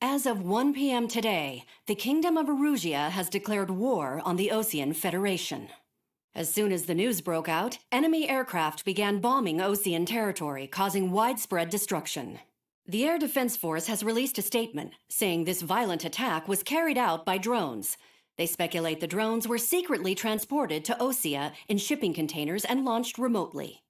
As of 1 p.m. today, the Kingdom of Erusia has declared war on the Osean Federation. As soon as the news broke out, enemy aircraft began bombing Osean territory, causing widespread destruction. The Air Defense Force has released a statement saying this violent attack was carried out by drones. They speculate the drones were secretly transported to Osea in shipping containers and launched remotely.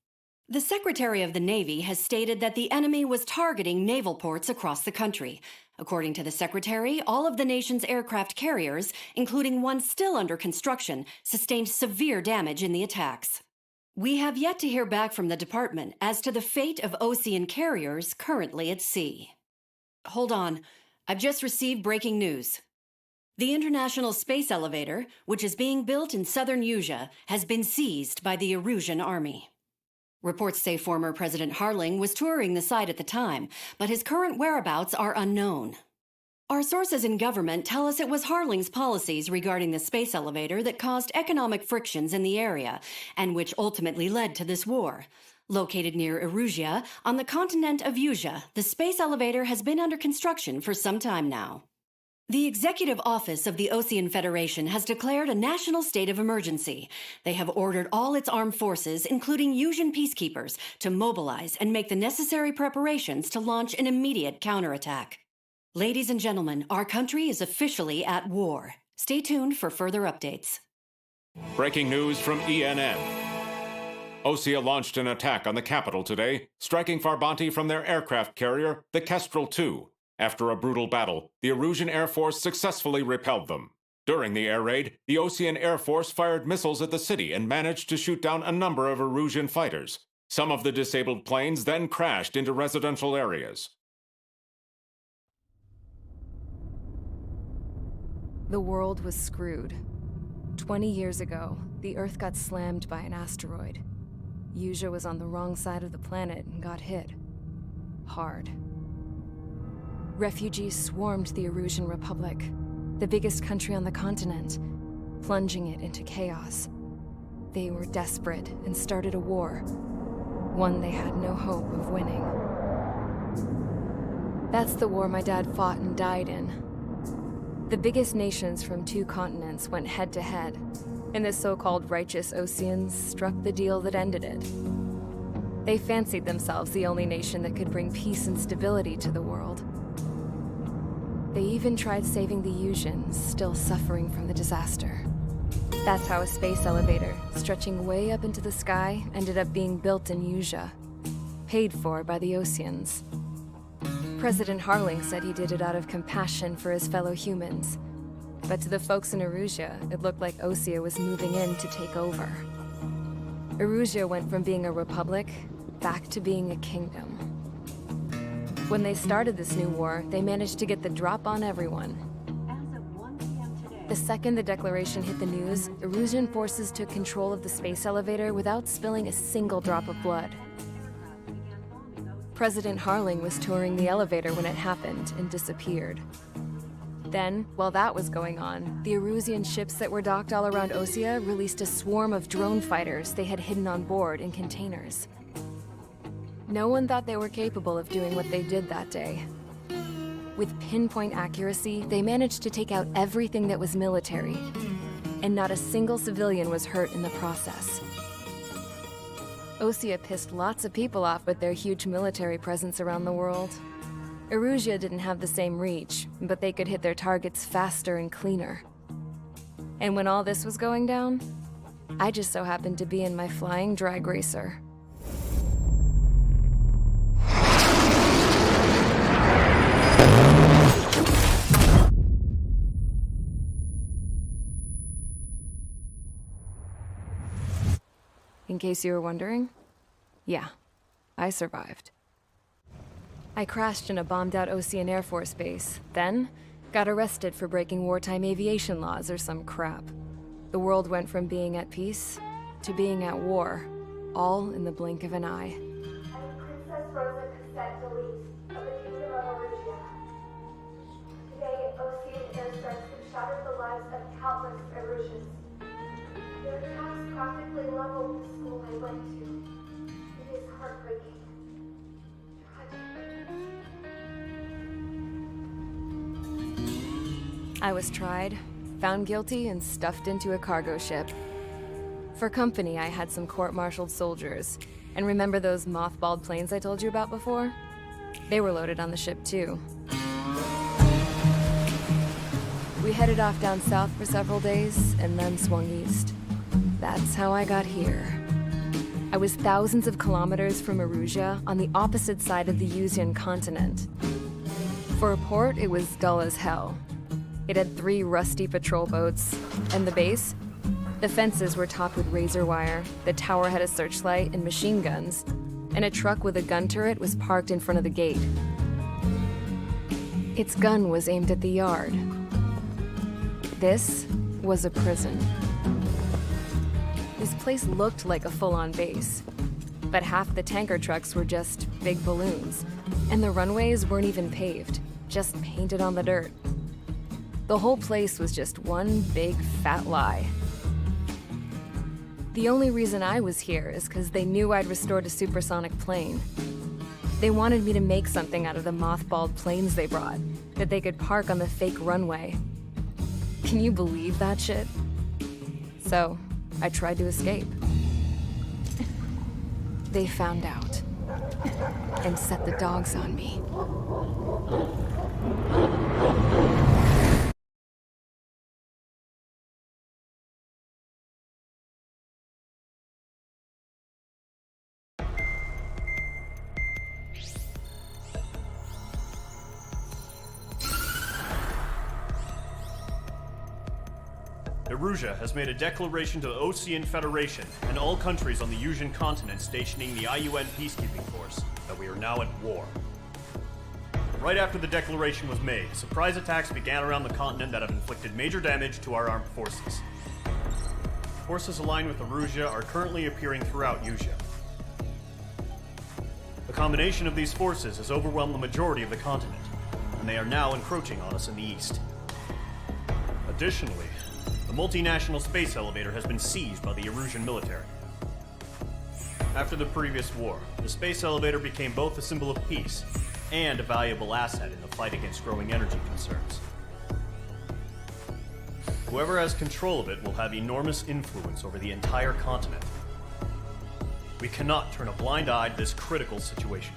The Secretary of the Navy has stated that the enemy was targeting naval ports across the country. According to the Secretary, all of the nation's aircraft carriers, including one still under construction, sustained severe damage in the attacks. We have yet to hear back from the department as to the fate of Osean carriers currently at sea. Hold on, I've just received breaking news. The International Space Elevator, which is being built in southern Erusia, has been seized by the Erusian army. Reports say former President Harling was touring the site at the time, but his current whereabouts are unknown. Our sources in government tell us it was Harling's policies regarding the space elevator that caused economic frictions in the area, and which ultimately led to this war. Located near Erusia, on the continent of Erusia, the space elevator has been under construction for some time now. The Executive Office of the Osean Federation has declared a national state of emergency. They have ordered all its armed forces, including Erusian peacekeepers, to mobilize and make the necessary preparations to launch an immediate counterattack. Ladies and gentlemen, our country is officially at war. Stay tuned for further updates. Breaking news from ENN. Osea launched an attack on the capital today, striking Farbanti from their aircraft carrier, the Kestrel II. After a brutal battle, the Erusian Air Force successfully repelled them. During the air raid, the Osean Air Force fired missiles at the city and managed to shoot down a number of Erusian fighters. Some of the disabled planes then crashed into residential areas. The world was screwed. 20 years ago, the Earth got slammed by an asteroid. Erusia was on the wrong side of the planet and got hit. Hard. Refugees swarmed the Erusian Republic, the biggest country on the continent, plunging it into chaos. They were desperate and started a war, one they had no hope of winning. That's the war my dad fought and died in. The biggest nations from 2 continents went head-to-head, and the so-called righteous Oseans struck the deal that ended it. They fancied themselves the only nation that could bring peace and stability to the world. They even tried saving the Erusians, still suffering from the disaster. That's how a space elevator, stretching way up into the sky, ended up being built in Erusia, paid for by the Oseans. President Harling said he did it out of compassion for his fellow humans. But to the folks in Erusia, it looked like Osea was moving in to take over. Erusia went from being a republic back to being a kingdom. When they started this new war, they managed to get the drop on everyone. As of 1 p.m. today, The second the declaration hit the news, Erusian forces took control of the space elevator without spilling a single drop of blood. President Harling was touring the elevator when it happened and disappeared. Then, while that was going on, the Erusian ships that were docked all around Osea released a swarm of drone fighters they had hidden on board in containers. No one thought they were capable of doing what they did that day. With pinpoint accuracy, they managed to take out everything that was military, and not a single civilian was hurt in the process. Osea pissed lots of people off with their huge military presence around the world. Erusia didn't have the same reach, but they could hit their targets faster and cleaner. And when all this was going down, I just so happened to be in my flying drag racer. In case you were wondering, yeah, I survived. I crashed in a bombed-out Osean Air Force base, then got arrested for breaking wartime aviation laws or some crap. The world went from being at peace to being at war, all in the blink of an eye. Princess Rosa Cassette Delete of the Kingdom of Erusia. Today, Osean airstrikes have shattered the lives of countless Erusians. Their attacks practically leveled the school I went to. It is heartbreaking. Tragic. I was tried, found guilty, and stuffed into a cargo ship. For company, I had some court-martialed soldiers. And remember those mothballed planes I told you about before? They were loaded on the ship, too. We headed off down south for several days, and then swung east. That's how I got here. I was thousands of kilometers from Erusia, on the opposite side of the Yuzian continent. For a port, it was dull as hell. It had 3 rusty patrol boats, and the base? The fences were topped with razor wire, the tower had a searchlight and machine guns, and a truck with a gun turret was parked in front of the gate. Its gun was aimed at the yard. This was a prison. This place looked like a full-on base, but half the tanker trucks were just big balloons, and the runways weren't even paved, just painted on the dirt. The whole place was just one big fat lie. The only reason I was here is because they knew I'd restored a supersonic plane. They wanted me to make something out of the mothballed planes they brought, that they could park on the fake runway. Can you believe that shit? So, I tried to escape. They found out, and set the dogs on me. Erusia has made a declaration to the Ocean Federation and all countries on the Yuzian continent stationing the IUN peacekeeping force that we are now at war. Right after the declaration was made, surprise attacks began around the continent that have inflicted major damage to our armed forces. Forces aligned with Erusia are currently appearing throughout Yusia. The combination of these forces has overwhelmed the majority of the continent, and they are now encroaching on us in the east. Additionally, the multinational space elevator has been seized by the Erusian military. After the previous war, the space elevator became both a symbol of peace and a valuable asset in the fight against growing energy concerns. Whoever has control of it will have enormous influence over the entire continent. We cannot turn a blind eye to this critical situation.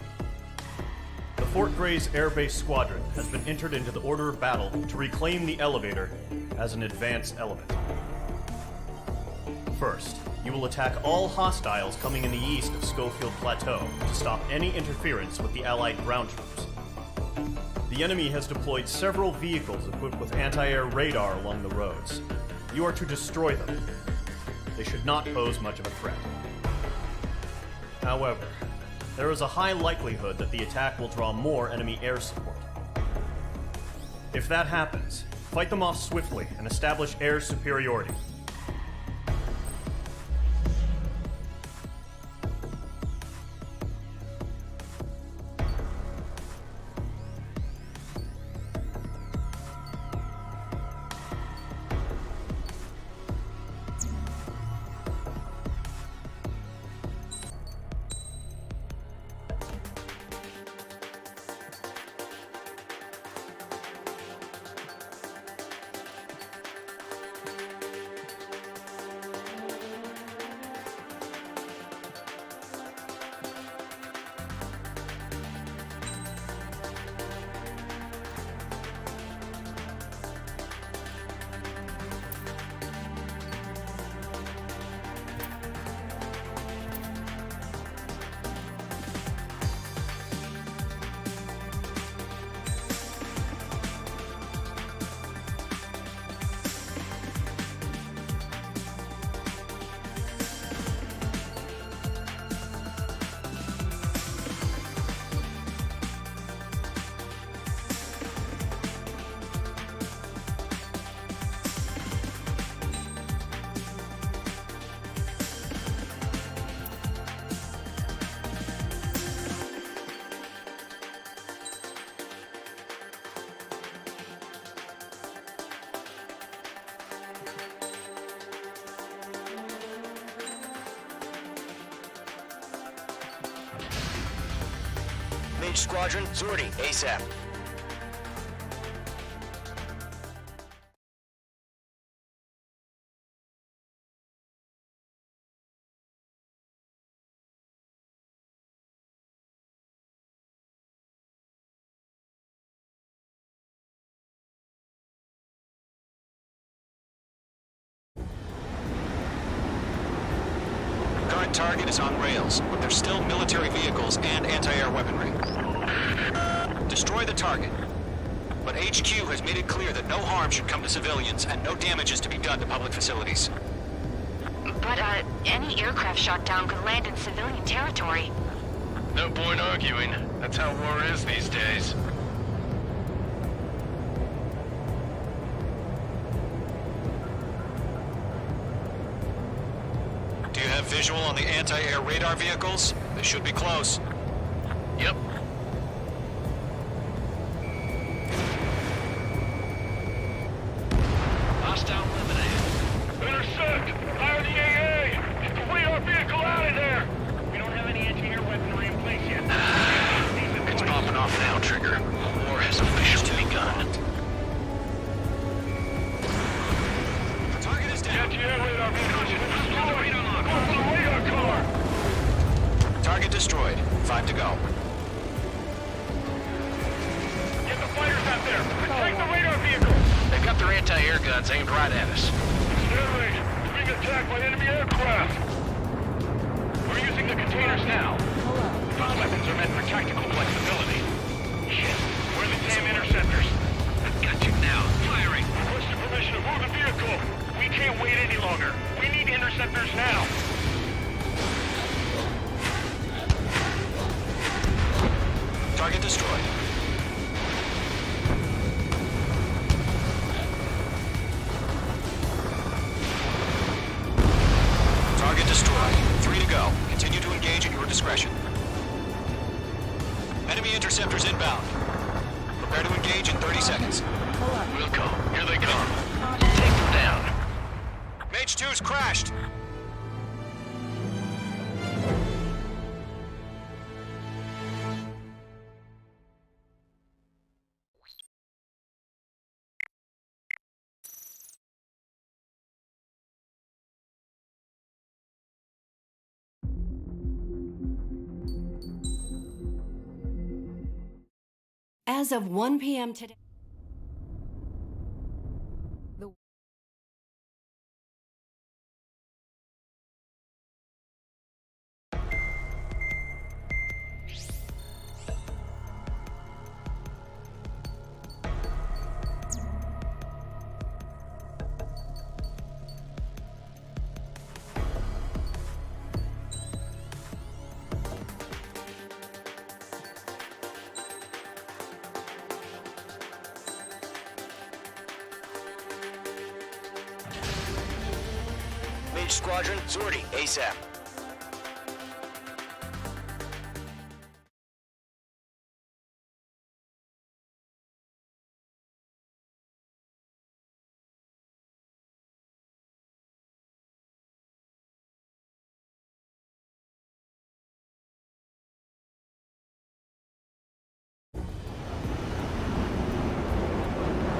The Fort Gray's Air Base Squadron has been entered into the order of battle to reclaim the elevator as an advance element. First, you will attack all hostiles coming in the east of Schofield Plateau to stop any interference with the Allied ground troops. The enemy has deployed several vehicles equipped with anti-air radar along the roads. You are to destroy them. They should not pose much of a threat. However, there is a high likelihood that the attack will draw more enemy air support. If that happens, fight them off swiftly and establish air superiority. Mage Squadron, sortie, ASAP. target is on rails, but there's still military vehicles and anti-air weaponry. Destroy the target. But HQ has made it clear that no harm should come to civilians and no damage is to be done to public facilities. But, any aircraft shot down could land in civilian territory. No point arguing. That's how war is these days. Do you have visual on the anti-air radar vehicles? They should be close. Yep. Hostile eliminated. Intercept! Fire the AA! Get the radar vehicle out of there! We don't have any anti-air weaponry in place yet. It's popping off now, Trigger. War has officially begun. Target is down. Anti-air radar vehicle! Go for the radar car! Target destroyed. 5 to go. Get the fighters out there! Protect the radar vehicle! They've got their anti-air guns aimed right at us. Stand range! Being attacked by enemy aircraft! We're using the containers now. Those weapons are meant for tactical flexibility. Shit, we're in the damn interceptors. I've got you now. Firing. Requesting permission to move the vehicle. We can't wait any longer. We need interceptors now. Target destroyed. Target destroyed. 3 to go. Continue to engage at your discretion. Enemy interceptors inbound. Prepare to engage in 30 seconds. We'll go. Here they come. Take them down. Mage 2's crashed. As of 1 p.m. today. Mage Squadron, sortie, ASAP.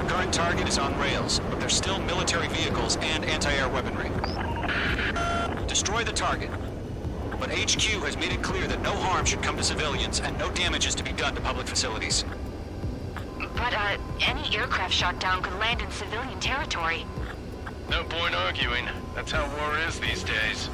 Current target is on rails, but there's still military vehicles and anti-air weaponry. Destroy the target. But HQ has made it clear that no harm should come to civilians and no damage is to be done to public facilities. But, any aircraft shot down could land in civilian territory. No point arguing. That's how war is these days.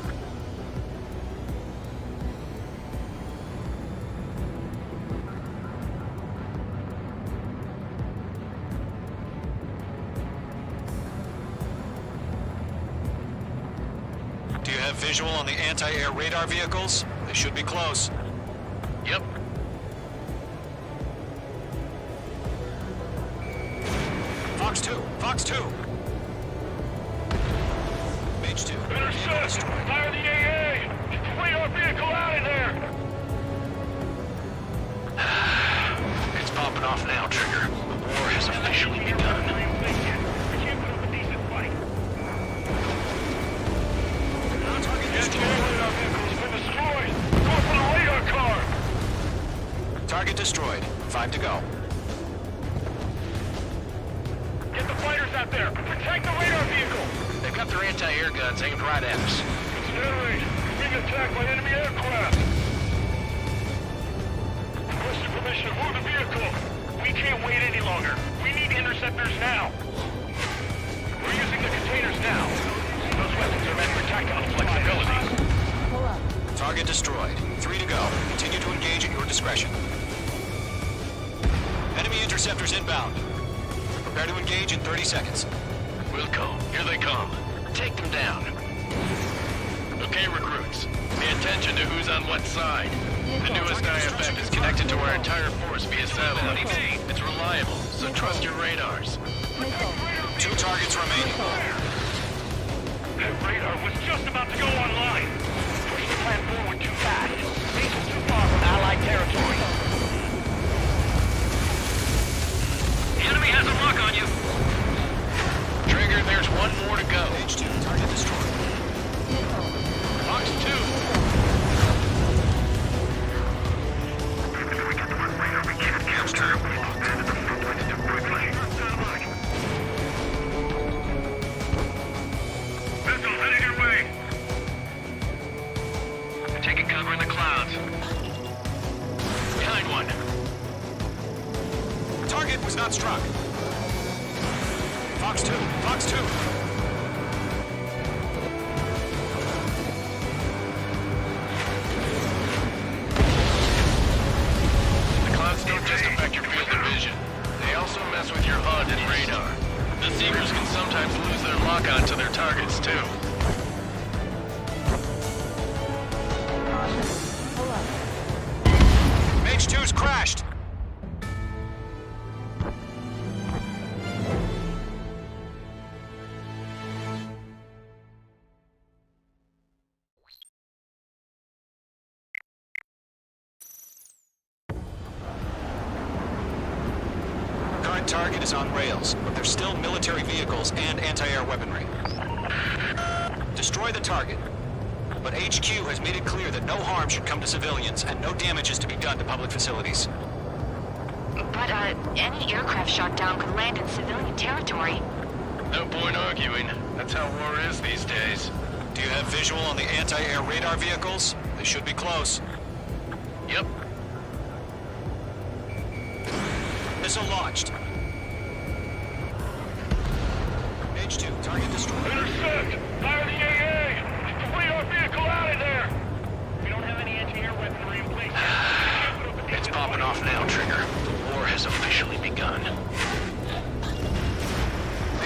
Do you have visual on the anti-air radar vehicles? They should be close. Yep. Fox 2! Fox 2! Mage 2. Intercept! Fire the AA! Get the radar vehicle out of there! It's popping off now, Trigger. The war has officially begun. We can't put up a decent fight. Anti-air radar vehicle's been destroyed! Go for the radar car! Target destroyed. 5 to go. Get the fighters out there! Protect the radar vehicle! They've got their anti-air guns aimed right at us. Stand range! Being attacked by enemy aircraft! Requesting permission to move the vehicle! We can't wait any longer! We need interceptors now! We're using the containers now! Those weapons are meant for tactical flexibility. Pull up. 3 to go. Continue to engage at your discretion. Enemy interceptors inbound. Prepare to engage in 30 seconds. Wilco, here they come. Take them down. Okay, recruits. Pay attention to who's on what side. The newest IFF is connected to our entire force via satellite. It's reliable, so trust your radars. 2 targets remaining. That radar was just about to go online. Push the plan forward too fast. Base is too far from Allied territory. The enemy has a lock on you. Trigger, there's one more to go. H2, target destroyed. Fox 2. Missiles headed your way. Taking cover in the clouds. Behind one. Target was not struck. Fox 2, Fox 2. The clouds don't just affect your field of vision. They also mess with your HUD and radar. The Seekers can sometimes lose their lock-on to their targets, too. Mage 2's crashed. Current target is on rails, but there's still military vehicles and anti-air weaponry. Destroy the target. But HQ has made it clear that no harm should come to civilians and no damage is to be done to public facilities. But, any aircraft shot down could land in civilian territory. No point arguing. That's how war is these days. Do you have visual on the anti-air radar vehicles? They should be close. Yep. Missile launched. H2, target destroyed. Intercept! Fire the AA! Get the radar vehicle out of there! We don't have any anti-air weaponry in place yet. It's popping off now, Trigger. The war has officially begun.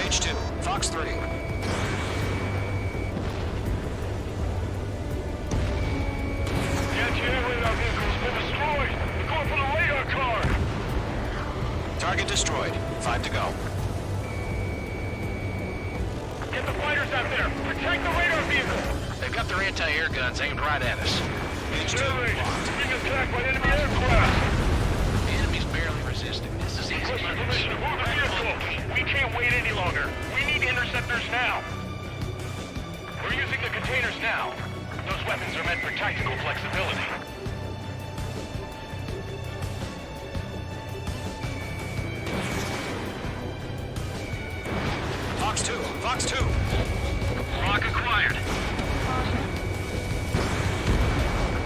H2, Fox 3. The anti-air radar vehicle's been destroyed! We're going for the radar car! Target destroyed. 5 to go. Get the fighters out there! Protect the radar vehicle! They've got their anti-air guns aimed right at us. H2, Survey! blocked. Being attacked by enemy aircraft! The enemy's barely resisting. This is easy. Request permission to move the vehicle! We can't wait any longer! We need interceptors now! We're using the containers now! Those weapons are meant for tactical flexibility. Fox 2, Fox 2. Lock acquired.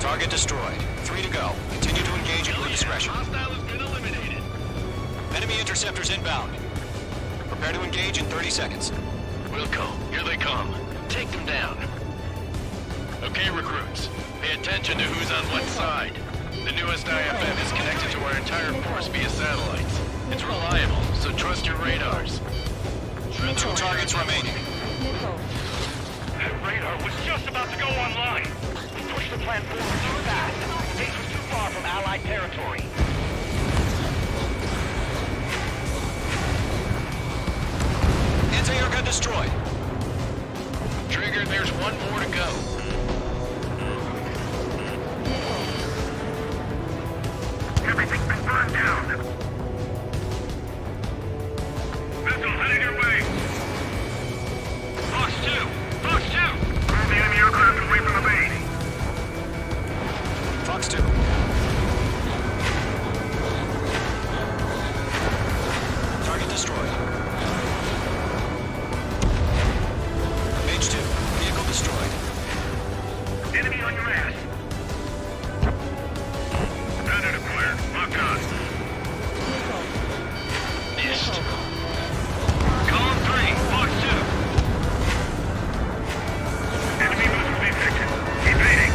Target destroyed. 3 to go. Continue to engage at your discretion. Hostile has been eliminated. Enemy interceptors inbound. Prepare to engage in 30 seconds. Wilco, here they come. Take them down. Okay, recruits. Pay attention to who's on what side. The newest IFF is connected to our entire force via satellites. It's reliable, so trust your radars. 2 targets remaining. That radar was just about to go online. We pushed the plan forward too fast. Base was too far from Allied territory. Anti-air gun destroyed. Trigger, there's one more to go. Everything's been burned down. Missiles headed your way. Fox 2! Fox 2! Move the enemy aircraft away from the base. Fox 2. Target destroyed. H2, vehicle destroyed. Enemy on your ass. Bandit acquired. Locked on. Missed. Column 3, Fox 2. Enemy missiles detected. Evading.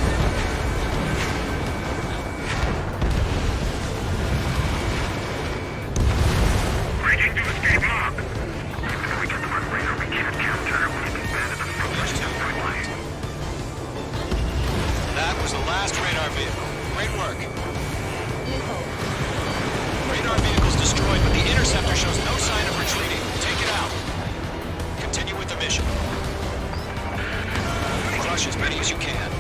Great work. Radar vehicle's destroyed, but the interceptor shows no sign of retreating. Take it out. Continue with the mission. Crush as many as you can.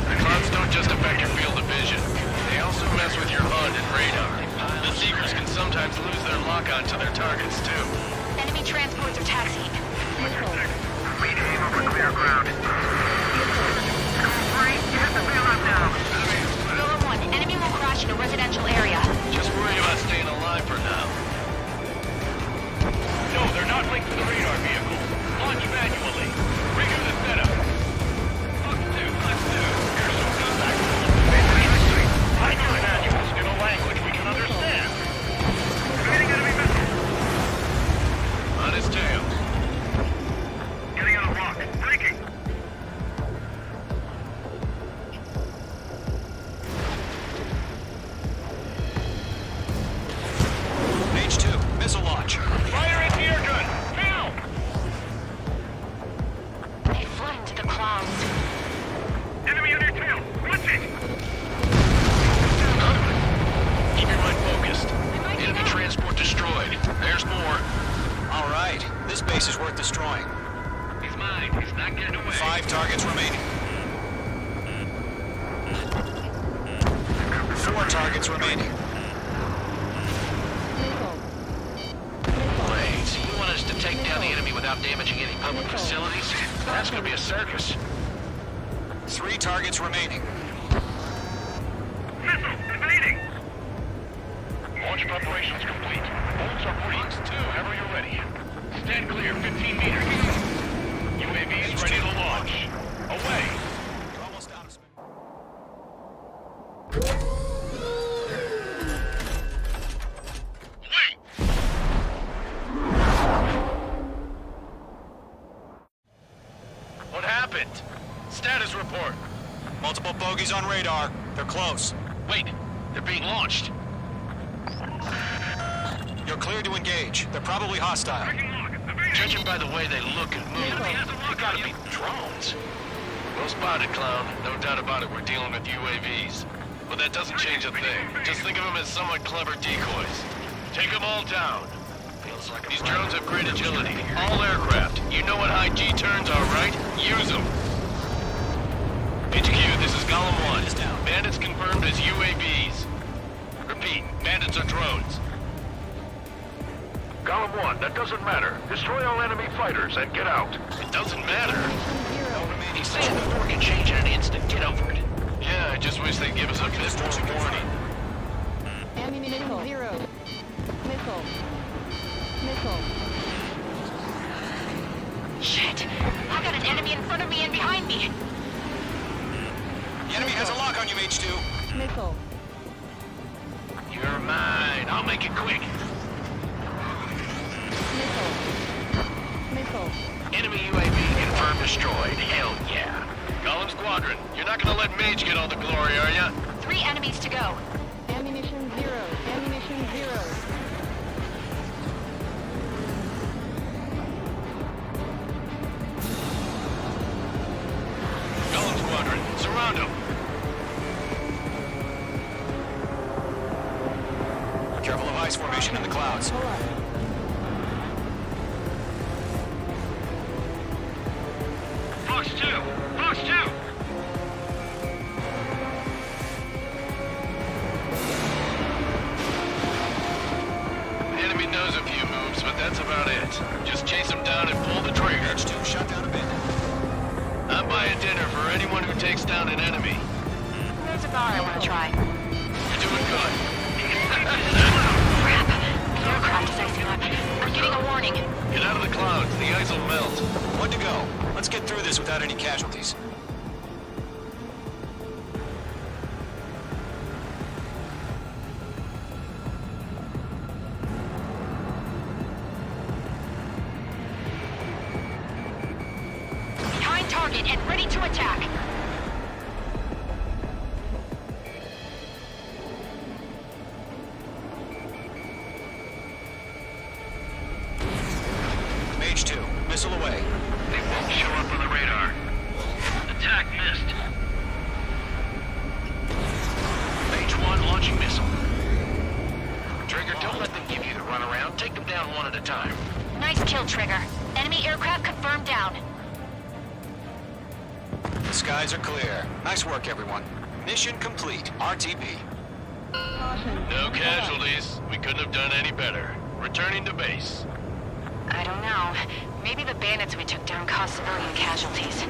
The clouds don't just affect your field of vision. They also mess with your HUD and radar. The Seekers can sometimes lose their lock-on to their targets, too. Enemy transports are taxiing. We aim over clear ground. Great, you hit the wheel up now. Golem 1, enemy will crash in a residential area. Just worry about staying alive for now. No, they're not linked to the radar vehicle. Launch manually. Redo the setup. Let's do. You're so good back. I know manuals in a language we can understand. Evading enemy missile. On his tail. Getting out of lock. Breaking. Page 2, missile launch. Fire anti-air gun. Now! They fly into the clouds. Enemy on your tail. Watch it. Keep your mind focused. Enemy transport destroyed. There's more. All right, this base is worth destroying. He's mine. He's not getting away. 5 targets remaining. 4 targets remaining. Wait, you want us to take down the enemy without damaging any public facilities? That's gonna be a circus. 3 targets remaining. Missile. Evading. Launch preparations complete. Bolts are breached. Whenever you're ready. Stand clear. 15 meters. UAVs ready to launch. Away. Almost out of space. What happened? Status report. Multiple bogeys on radar. They're close. Wait, they're being launched. You're cleared to engage. They're probably hostile. Judging by the way they look and move, they gotta be drones. Well spotted, clown. No doubt about it, we're dealing with UAVs. But that doesn't change a thing. Just think of them as somewhat clever decoys. Take them all down. These drones have great agility. All aircraft. You know what high G turns are, right? Use them. HQ, this is Golem 1. Bandits confirmed as UAVs. Repeat, bandits are drones. Golem 1, that doesn't matter. Destroy all enemy fighters and get out. It doesn't matter. He's saying the door can change in an instant. Get over it. Yeah, I just wish they'd give us a bit more warning. Ammunition 0. Missile. Shit! I got an enemy in front of me and behind me. The enemy has a lock on you, H2. Missile. You're mine. I'll make it quick. Missile. Enemy UAV confirmed destroyed. Hell yeah. Golem Squadron, you're not gonna let Mage get all the glory, are ya? 3 enemies to go. Ammunition 0. Golem Squadron, surround them. Careful of ice formation in the clouds. Fox 2! Fox 2! The enemy knows a few moves, but that's about it. Just chase them down and pull the trigger. H2 shut down a bandit. I'm buying dinner for anyone who takes down an enemy. There's a bar I want to try. You're doing good. Crap. The aircraft is icing up. I'm getting a warning. Get out of the clouds. The ice will melt. One to go. Let's get through this without any casualties. Behind target and ready to attack. Mage 2, missile away. They won't show up on the radar. Attack missed. take them down one at a time. Nice kill, Trigger. Enemy aircraft confirmed down. The skies are clear. Nice work, everyone. Mission complete. RTB. No casualties. We couldn't have done any better. Returning to base. I don't know. Maybe the bandits we took down caused civilian casualties.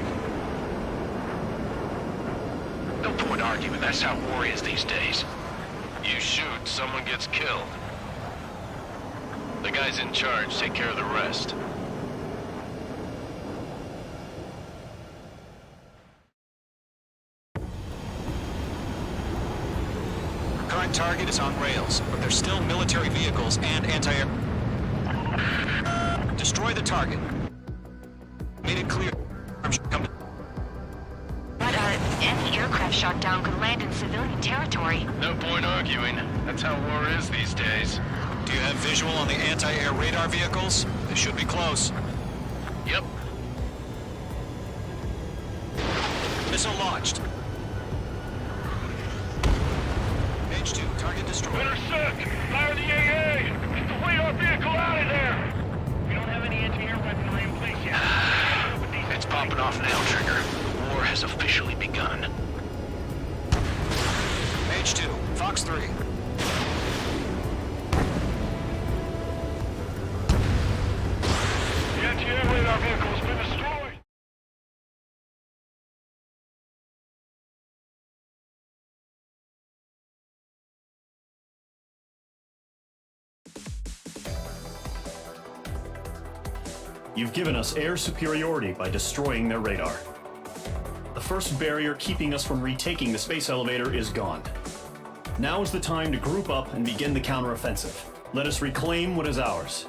No point arguing. That's how war is these days. You shoot, someone gets killed. The guys in charge take care of the rest. Current target is on rails, but there's still military vehicles and anti-air... Destroy the target. Made it clear. But, any aircraft shot down could land in civilian territory. No point arguing. That's how war is these days. Do you have visual on the anti-air radar vehicles? They should be close. Yep. Missile launched. Page 2, target destroyed. Intercept! Fire the AA! Get the radar vehicle out of there! We don't have any anti-air weaponry in place yet. It's popping off now, Trigger. The war has officially begun. Page 2, Fox 3. The anti-air radar vehicle has been destroyed! You've given us air superiority by destroying their radar. The first barrier keeping us from retaking the space elevator is gone. Now is the time to group up and begin the counteroffensive. Let us reclaim what is ours.